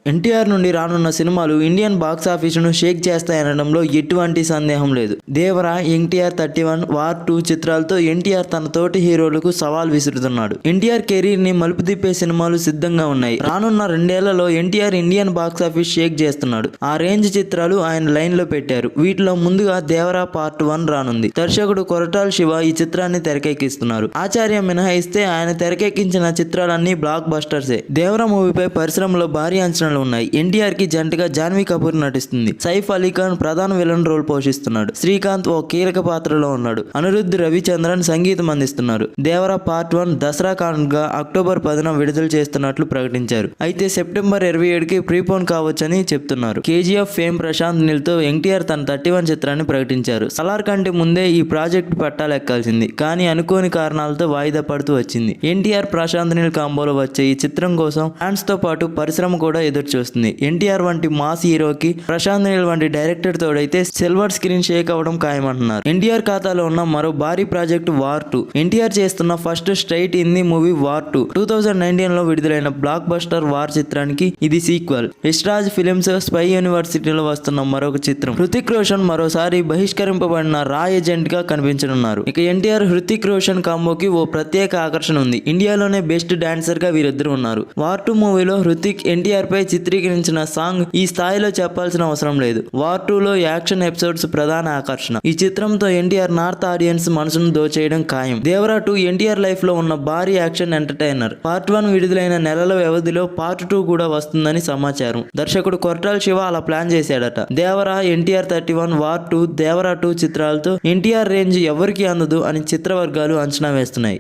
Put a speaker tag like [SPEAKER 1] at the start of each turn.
[SPEAKER 1] ఎన్టీఆర్ నుండి రానున్న సినిమాలు ఇండియన్ బాక్స్ ఆఫీసును షేక్ చేస్తాయనడంలో ఎటువంటి సందేహం లేదు. దేవర, ఎన్టీఆర్ 31, వార్ 2 చిత్రాలతో ఎన్టీఆర్ తన తోటి హీరోలకు సవాల్ విసురుతున్నాడు. ఎన్టీఆర్ కెరీర్ ని మలుపు తిప్పే సినిమాలు సిద్ధంగా ఉన్నాయి. రానున్న 2 ఏళ్లలో NTR Indian box office Sheikh చేస్తున్నాడు. ఆ రేంజ్ చిత్రాలు ఆయన లైన్ లో పెట్టారు. వీటిలో ముందుగా దేవర పార్ట్ 1 రానుంది. దర్శకుడు కొరటాల శివ ఈ చిత్రాన్ని తెరకెక్కిస్తున్నారు. ఆచార్య మినహాయిస్తే ఆయన తెరకెక్కించిన చిత్రాలన్నీ బ్లాక్ బస్టర్సే. దేవర మూవీపై పరిశ్రమలో భారీ అంచనాలు ఉన్నాయి. ఎన్టీఆర్ కి జంటగా జాన్వీ కపూర్ నటిస్తుంది. సైఫ్ అలీ ఖాన్ ప్రధాన విలన్ రోల్ పోషిస్తున్నాడు. శ్రీకాంత్ ఓ కీలక పాత్రలో ఉన్నాడు. అనిరుద్ధ్ రవిచంద్రన్ సంగీతం అందిస్తున్నారు. దేవర పార్ట్ 1 దసరా కానుకగా అక్టోబర్ 10న విడుదల చేస్తున్నట్లు ప్రకటించారు. అయితే సెప్టెంబర్ 27కి ప్రీపోన్ కావచ్చని చెప్తున్నారు. కేజీఎఫ్ ఫేమ్ ప్రశాంత్ నీల్ తో ఎన్టీఆర్ తన 31 చిత్రాన్ని ప్రకటించారు. సలార్ కంటే ముందే ఈ ప్రాజెక్ట్ పట్టాలెక్కాల్సింది. కానీ అనుకోని కారణాలతో వాయిదా పడుతూ వచ్చింది. ఎన్టీఆర్ ప్రశాంత్ నీల్ కాంబోలో వచ్చే ఈ చిత్రం కోసం ఫ్యాన్స్ తో పాటు పరిశ్రమ కూడా ఎదురు చూస్తుంది. ఎన్టీఆర్ వంటి మాస్ హీరోకి ప్రశాంత్ నీల్ వంటి డైరెక్టర్ తోడైతే సిల్వర్ స్క్రీన్ షేక్ అవ్వడం ఖాయమంటున్నారు. ఎన్టీఆర్ ఖాతాలో ఉన్న మరో భారీ ప్రాజెక్టు వార్ 2. ఎన్టీఆర్ చేస్తున్న first straight Hindi movie war 2. 2019లో విడుదలైన బ్లాక్ బస్టర్ వార్ చిత్రానికి ఇది సీక్వెల్. యశ్రాజ్ ఫిలిమ్స్ స్పై యూనివర్సిటీలో వస్తున్న మరొక చిత్రం. హృతిక్ రోషన్ మరోసారి బహిష్కరింపబడిన రా ఏజెంట్ గా కనిపించనున్నారు. ఇక ఎన్టీఆర్ హృతిక్ రోషన్ కాంబోకి ఓ ప్రత్యేక ఆకర్షణ ఉంది. ఇండియాలోనే బెస్ట్ డాన్సర్ గా వీరిద్దరు ఉన్నారు. వార్ 2 మూవీలో హృతిక్ ఎన్టీఆర్ పై చిత్రీకరించిన సాంగ్ ఈ స్థాయిలో చెప్పాల్సిన అవసరం లేదు. వార్ 2లో యాక్షన్ ఎపిసోడ్స్ ప్రధాన ఆకర్షణ. ఈ చిత్రంతో ఎన్టీఆర్ నార్త్ ఆడియన్స్ మనసును దోచేయడం ఖాయం. దేవర 2 ఎన్టీఆర్ లైఫ్ లో ఉన్న భారీ యాక్షన్ ఎంటర్టైనర్. పార్ట్ 1 విడుదలైన నెలల వ్యవధిలో పార్ట్ 2 కూడా వస్తుందని సమాచారం. దర్శకుడు కొరటాల శివ అలా ప్లాన్ చేశాడట. దేవర, ఎన్టీఆర్ 31, వార్ 2, దేవర 2 చిత్రాలతో ఎన్టీఆర్ రేంజ్ ఎవరికి అందదు అని చిత్రవర్గాలు అంచనా వేస్తున్నాయి.